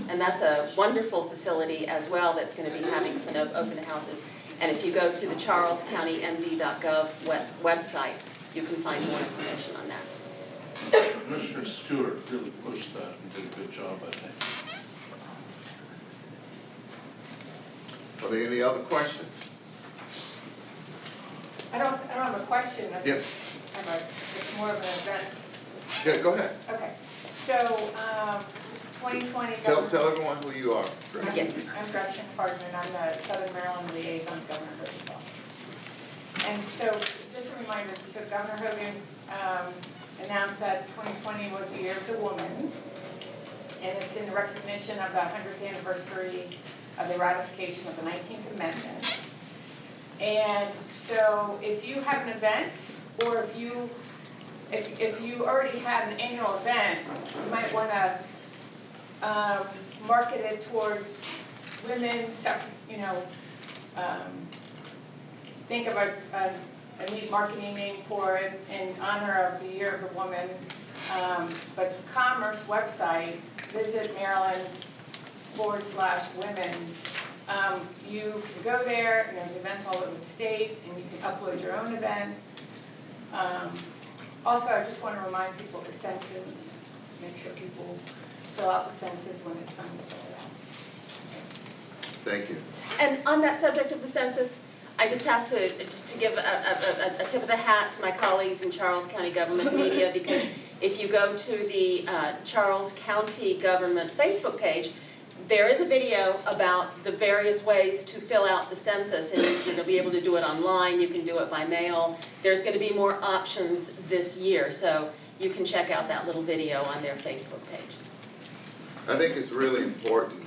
And that's a wonderful facility as well that's going to be having some open houses. And if you go to the charlescountymd.gov website, you can find more information on that. Commissioner Stewart really pushed that and did a good job, I think. Are there any other questions? I don't have a question. Yes. It's more of an event. Yeah, go ahead. Okay. So, 2020. Tell everyone who you are. I'm Gretchen Hardman. I'm the Southern Maryland Liaison to Governor Hogan's office. And so, just a reminder, so Governor Hogan announced that 2020 was the year of the woman, and it's in recognition of the 100th anniversary of the ratification of the 19th Amendment. And so, if you have an event, or if you already had an annual event, you might want to market it towards women. Think of a neat marketing name for it in honor of the Year of the Woman. But the Commerce website, visit Maryland/women. You can go there, and there's events all over the state, and you can upload your own event. Also, I just want to remind people of the census. Make sure people fill out the census when it's time to fill it out. Thank you. And on that subject of the census, I just have to give a tip of the hat to my colleagues in Charles County Government Media, because if you go to the Charles County Government Facebook page, there is a video about the various ways to fill out the census, and you're going to be able to do it online, you can do it by mail. There's going to be more options this year, so you can check out that little video on their Facebook page. I think it's really important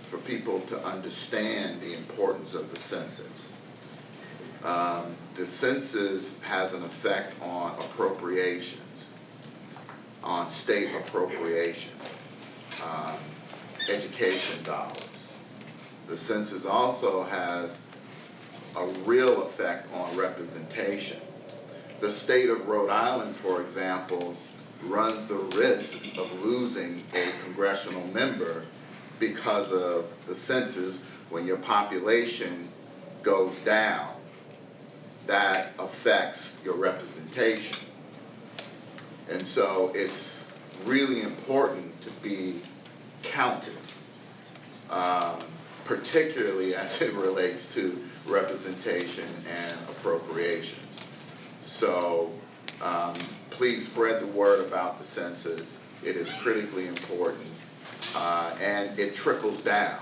for people to understand the importance of the census. The census has an effect on appropriations, on state appropriation. Education dollars. The census also has a real effect on representation. The state of Rhode Island, for example, runs the risk of losing a congressional member because of the census. When your population goes down, that affects your representation. And so it's really important to be counted, particularly as it relates to representation and appropriations. So please spread the word about the census. It is critically important, and it trickles down,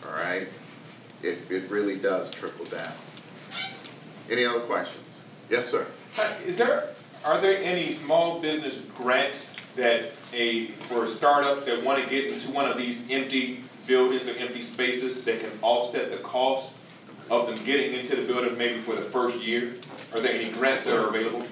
all right? It really does trickle down. Any other questions? Yes, sir. Are there any small business grants that for startups that want to get into one of these empty buildings or empty spaces that can offset the cost of them getting into the building maybe for the first year? Are there any grants that are available?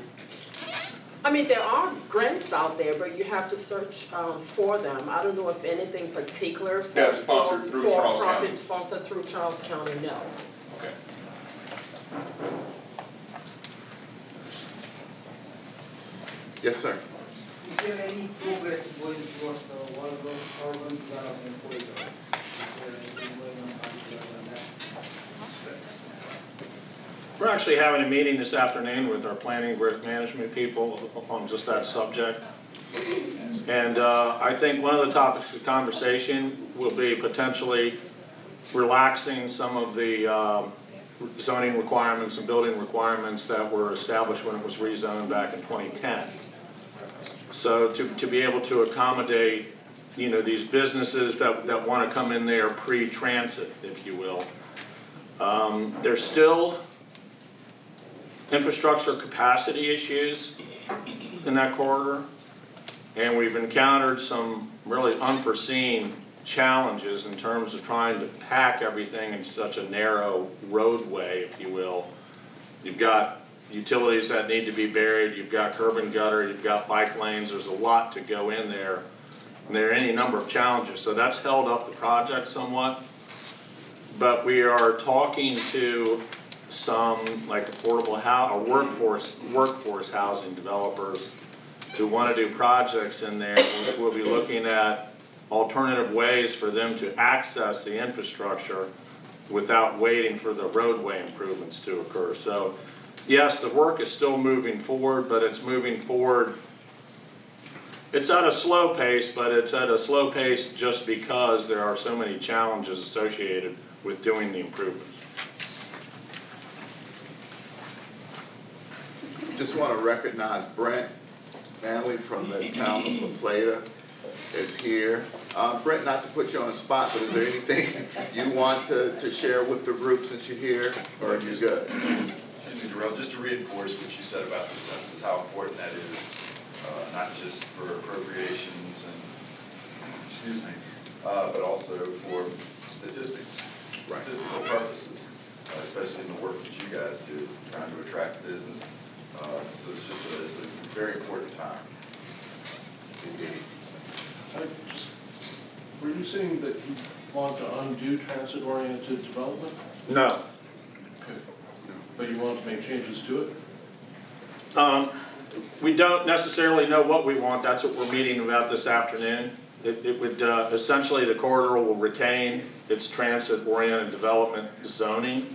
I mean, there are grants out there, but you have to search for them. I don't know if anything particular for That's sponsored through Charles profit County. sponsored through Charles County, no. Okay. Yes, sir. Is there any progress going towards the Waldorf urban development corridor? Is there anything going on that? We're actually having a meeting this afternoon with our planning and growth management people on just that subject. And I think one of the topics of conversation will be potentially relaxing some of the zoning requirements and building requirements that were established when it was rezoned back in 2010. So to be able to accommodate, you know, these businesses that want to come in there pre-transit, if you will. There's still infrastructure capacity issues in that corridor, and we've encountered some really unforeseen challenges in terms of trying to pack everything in such a narrow roadway, if you will. You've got utilities that need to be buried, you've got curb and gutter, you've got bike lanes, there's a lot to go in there, and there are any number of challenges, so that's held up the project somewhat. But we are talking to some like affordable workforce housing developers who want to do projects in there. We'll be looking at alternative ways for them to access the infrastructure without waiting for the roadway improvements to occur. So yes, the work is still moving forward, but it's moving forward. It's at a slow pace, but it's at a slow pace just because there are so many challenges associated with doing the improvements. Just want to recognize Brent Manley from the town of Plata is here. Brent, not to put you on the spot, but is there anything you want to share with the group since you're here, or are you good? Excuse me, Darrell, just to reinforce what you said about the census, how important that is, not just for appropriations and, but also for statistics, statistical purposes, especially in the work that you guys do, trying to attract business. So it's a very important time. Indeed. Were you saying that you want to undo transit-oriented development? No. But you want to make changes to it? We don't necessarily know what we want. That's what we're meeting about this afternoon. It would essentially, the corridor will retain its transit-oriented development zoning.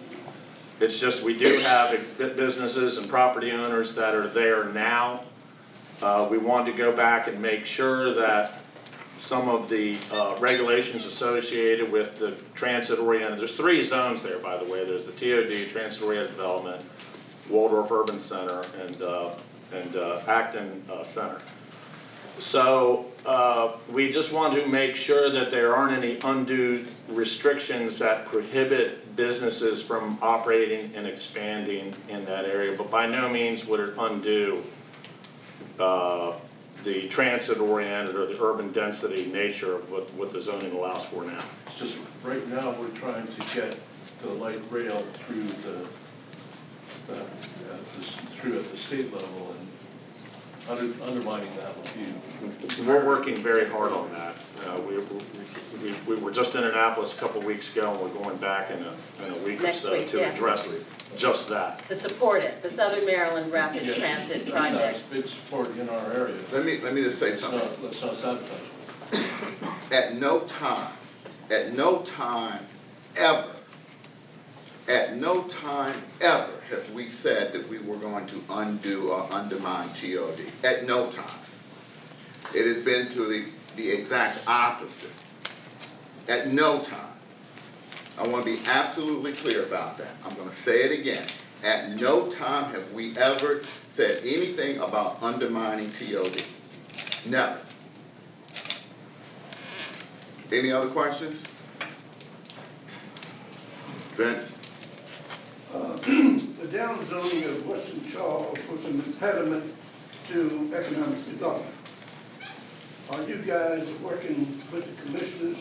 It's just we do have businesses and property owners that are there now. We want to go back and make sure that some of the regulations associated with the transit-oriented, there's 3 zones there, by the way. There's the TOD, transit-oriented development, Waldorf Urban Center, and Acton Center. So we just want to make sure that there aren't any undue restrictions that prohibit businesses from operating and expanding in that area, but by no means would it undo the transit-oriented or the urban density nature of what the zoning allows for now. It's just right now we're trying to get the light rail through at the state level, and undermining that view. We're working very hard on that. We were just in Annapolis a couple of weeks ago, and we're going back in a week or Next so week, to yeah. address just that. To support it, the Southern Maryland Rapid Yeah, Transit that's Project. big support in our area. Let me just say Let's something. not sabotage it. At no time ever have we said that we were going to undo or undermine TOD. At no time. It has been to the exact opposite. At no time. I want to be absolutely clear about that. I'm going to say it again. At no time have we ever said anything about undermining TOD. Never. Any other questions? Vince? The downzoning of Western Charles was an impediment to economic development. Are you guys working with the commissioners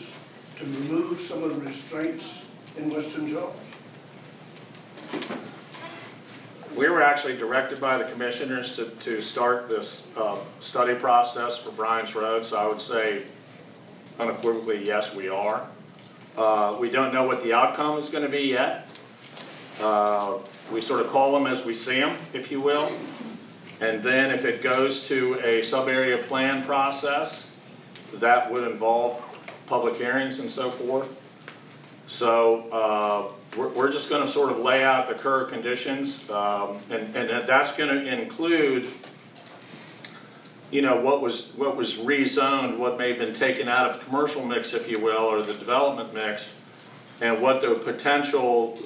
to remove some of the restraints in Western Charles? We were actually directed by the commissioners to start this study process for Bryan's Road, so I would say unequivocally, yes, we are. We don't know what the outcome is going to be yet. We sort of call them as we see them, if you will. And then if it goes to a sub-area plan process, that would involve public hearings and so forth. So we're just going to sort of lay out the current conditions, and that's going to include, you know, what was rezoned, what may have been taken out of commercial mix, if you will, or the development mix, and what the potential,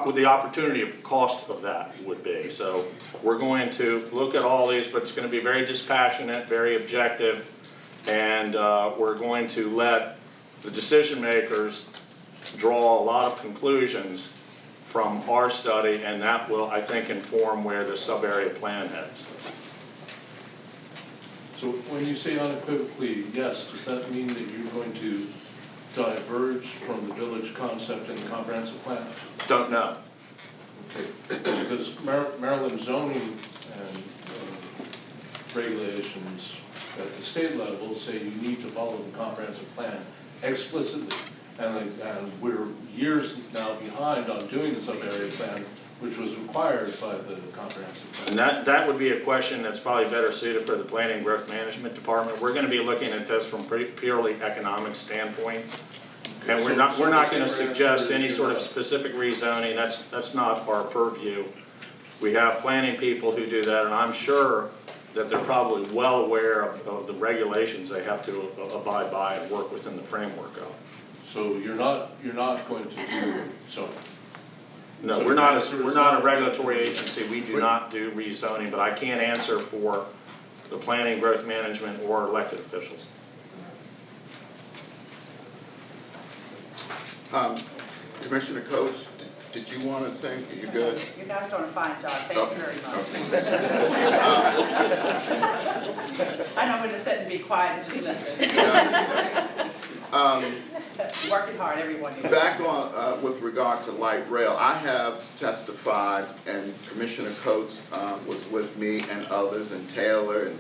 with the opportunity of cost of that would be. So we're going to look at all these, but it's going to be very dispassionate, very objective, and we're going to let the decision makers draw a lot of conclusions from our study, and that will, I think, inform where the sub-area plan heads. So when you say unequivocally yes, does that mean that you're going to diverge from the village concept in the comprehensive plan? Don't know. Okay, because Maryland zoning and regulations at the state level say you need to follow the comprehensive plan explicitly. And we're years now behind on doing the sub-area plan, which was required by the comprehensive plan. And that would be a question that's probably better suited for the Planning and Growth Management Department. We're going to be looking at this from purely economic standpoint. And we're not going to suggest any sort of specific rezoning. That's not our purview. We have planning people who do that, and I'm sure that they're probably well aware of the regulations they have to abide by and work within the framework of. So you're not going to do so. No, So we're not a regulatory agency. We do not do rezoning, but I can't answer for the planning, growth management, or elected officials. Commissioner Coates, did you want to say? Are you good? You guys doing a fine job. Thank you very much. I know when to sit and be quiet and just listen. Working hard, everyone. Back on with regard to light rail, I have testified, and Commissioner Coates was with me and others, and Taylor and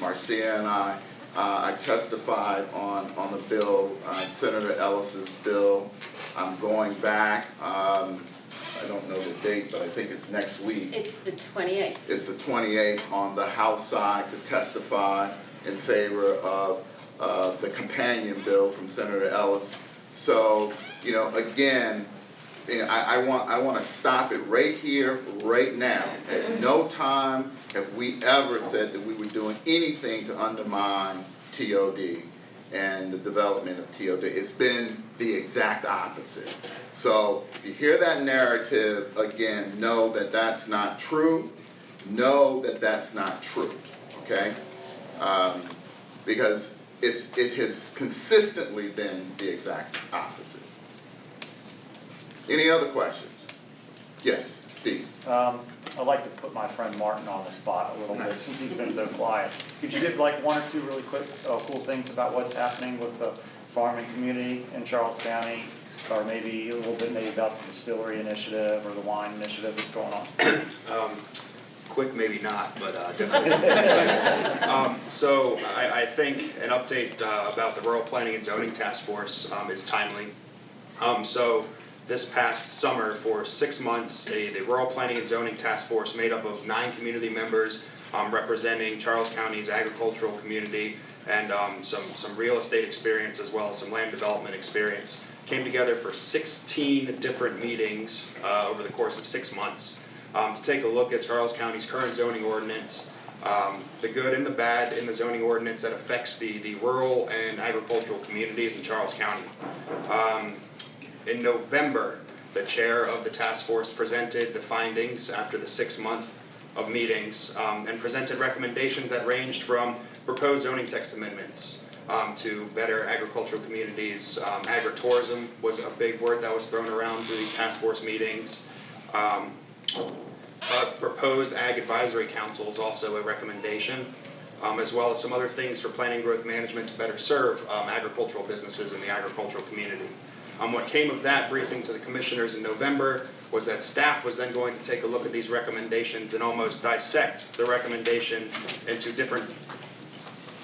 Marcia and I testified on the bill, Senator Ellis's bill. I'm going back. I don't know the date, but I think it's next week. It's the 28th. It's the 28th on the House side to testify in favor of the companion bill from Senator Ellis. So, you know, again, you know, I want to stop it right here, right now. At no time have we ever said that we were doing anything to undermine TOD and the development of TOD. It's been the exact opposite. So if you hear that narrative, again, know that that's not true. Know that that's not true, okay? Because it has consistently been the exact opposite. Any other questions? Yes, Steve. I'd like to put my friend Martin on the spot a little bit since he's been so quiet. Could you give like one or two really quick, cool things about what's happening with the farming community in Charles County, or maybe a little bit maybe about the distillery initiative or the wine initiative that's going on? quick, maybe not, but definitely something exciting. So I think an update about the Rural Planning and Zoning Task Force is timely. So this past summer, for 6 months, the Rural Planning and Zoning Task Force, made up of 9 community members representing Charles County's agricultural community and some real estate experience as well as some land development experience, came together for 16 different meetings over the course of 6 months to take a look at Charles County's current zoning ordinance, the good and the bad in the zoning ordinance that affects the rural and agricultural communities in Charles County. In November, the chair of the task force presented the findings after the 6 month of meetings and presented recommendations that ranged from proposed zoning text amendments to better agricultural communities. Agritourism was a big word that was thrown around through these task force meetings. Proposed ag advisory council is also a recommendation, as well as some other things for planning growth management to better serve agricultural businesses in the agricultural community. What came of that briefing to the commissioners in November was that staff was then going to take a look at these recommendations and almost dissect the recommendations into different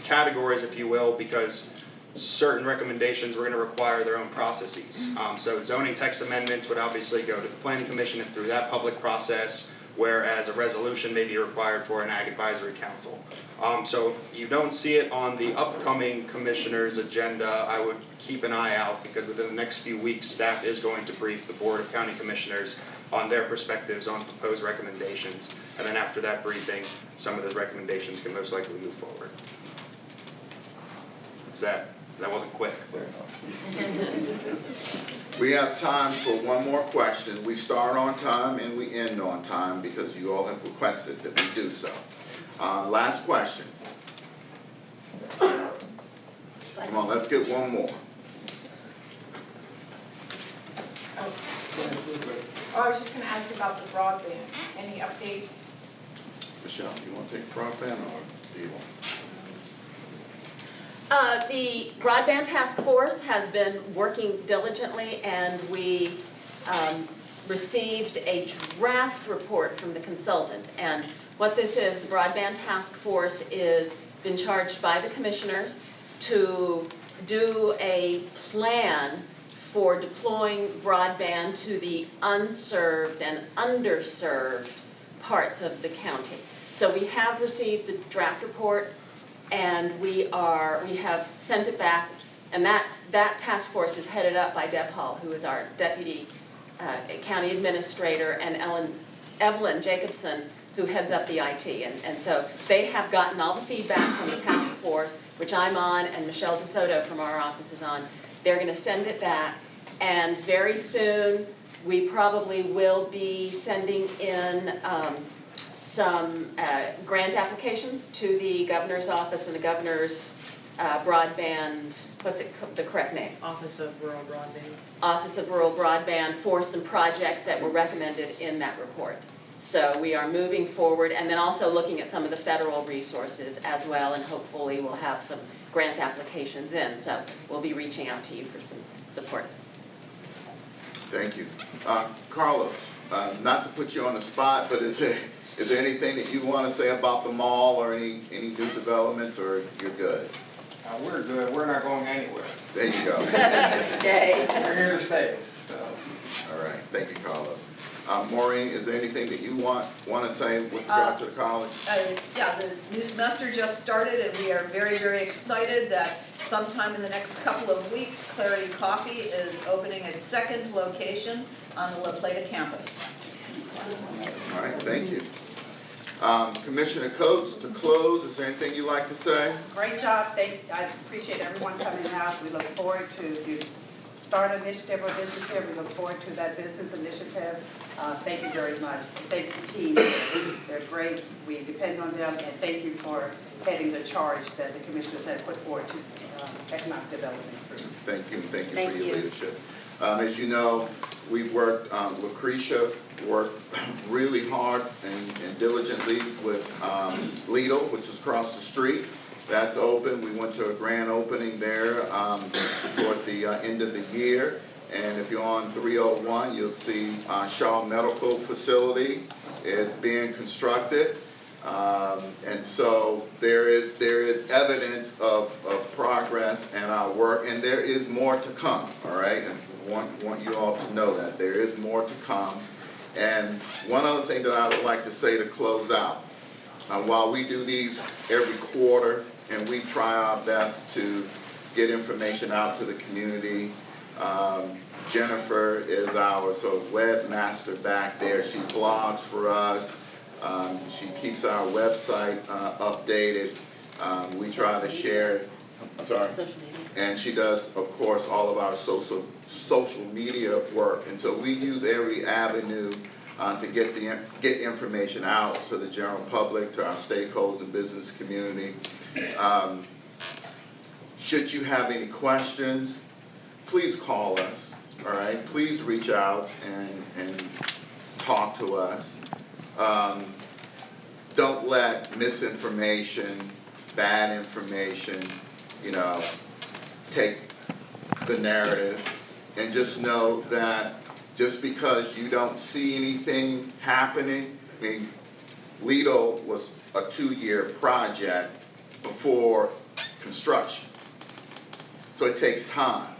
categories, if you will, because certain recommendations were going to require their own processes. So zoning text amendments would obviously go to the Planning Commission and through that public process, whereas a resolution may be required for an Ag Advisory Council. So if you don't see it on the upcoming commissioner's agenda, I would keep an eye out, because within the next few weeks, staff is going to brief the Board of County Commissioners on their perspectives on proposed recommendations. And then after that briefing, some of the recommendations can most likely move forward. That wasn't quick. We have time for one more question. We start on time and we end on time because you all have requested that we do so. Last question. Come on, let's get one more. Oh, I was just going to ask you about the broadband. Any updates? Michelle, you want to take broadband or do you want? The Broadband Task Force has been working diligently, and we received a draft report from the consultant. And what this is, the Broadband Task Force is been charged by the commissioners to do a plan for deploying broadband to the unserved and underserved parts of the county. So we have received the draft report, and we have sent it back, and that task force is headed up by Deb Hall, who is our deputy county administrator, and Evelyn Jacobson, who heads up the IT. And so they have gotten all the feedback from the task force, which I'm on, and Michelle DeSoto from our office is on. They're going to send it back, and very soon we probably will be sending in some grant applications to the governor's office and the governor's broadband, what's it, the correct name? Office of Rural Broadband. Office of Rural Broadband, for some projects that were recommended in that report. So we are moving forward, and then also looking at some of the federal resources as well, and hopefully we'll have some grant applications in. So we'll be reaching out to you for some support. Thank you. Carlos, not to put you on the spot, but is there anything that you want to say about the mall or any new developments, or you're good? We're good. We're not going anywhere. There you go. Yay. We're here to stay. So. All right. Thank you, Carlos. Maureen, is there anything that you want to say with regard to the college? Yeah, the new semester just started, and we are very, very excited that sometime in the next couple of weeks, Clarity Coffee is opening its second location on the La Plata campus. All right, thank you. Commissioner Coates, to close, is there anything you'd like to say? Great job. I appreciate everyone coming out. We look forward to, if you start an initiative or business here, we look forward to that business initiative. Thank you very much. Thank the team. They're great. We depend on them, and thank you for heading the charge that the commissioners have put forward to economic development. Thank you, thank you for your leadership. As you know, we've worked, Lucretia worked really hard and diligently with Lidl, which is across the street. That's open. We went to a grand opening there toward the end of the year. And if you're on 301, you'll see Shaw Medical Facility is being constructed. And so there is evidence of progress in our work, and there is more to come, all right? And I want you all to know that there is more to come. And one other thing that I would like to say to close out, while we do these every quarter and we try our best to get information out to the community, Jennifer is our sort of webmaster back there. She blogs for us. She keeps our website updated. We try to share, I'm sorry. Social media. And she does, of course, all of our social media work. And so we use every avenue to get information out to the general public, to our stakeholders and business community. Should you have any questions, please call us, all right? Please reach out and talk to us. Don't let misinformation, bad information, take the narrative. And just know that just because you don't see anything happening, I mean, Lido was a 2-year project before construction. So it takes time.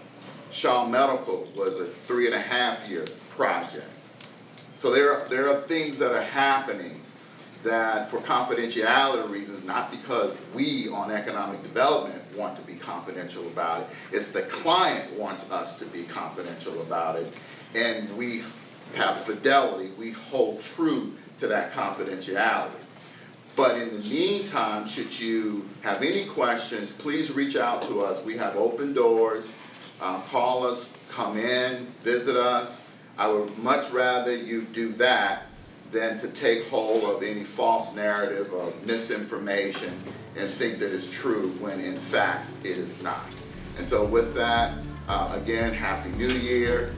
Shaw Medical was a 3.5-year project. So there are things that are happening that, for confidentiality reasons, not because we on economic development want to be confidential about it, it's the client wants us to be confidential about it, and we have fidelity, we hold true to that confidentiality. But in the meantime, should you have any questions, please reach out to us. We have open doors. Call us, come in, visit us. I would much rather you do that than to take hold of any false narrative of misinformation and think that it's true when in fact it is not. And so with that, again, Happy New Year.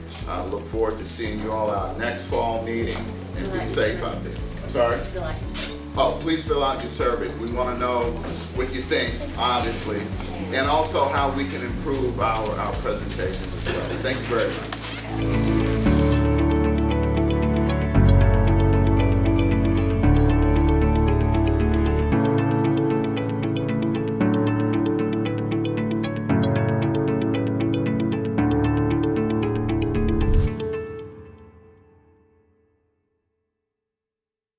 Look forward to seeing you all at our next fall meeting, and be safe out there. I'm sorry? Oh, please fill out your survey. We want to know what you think, obviously, and also how we can improve our presentations as well. Thank you very much.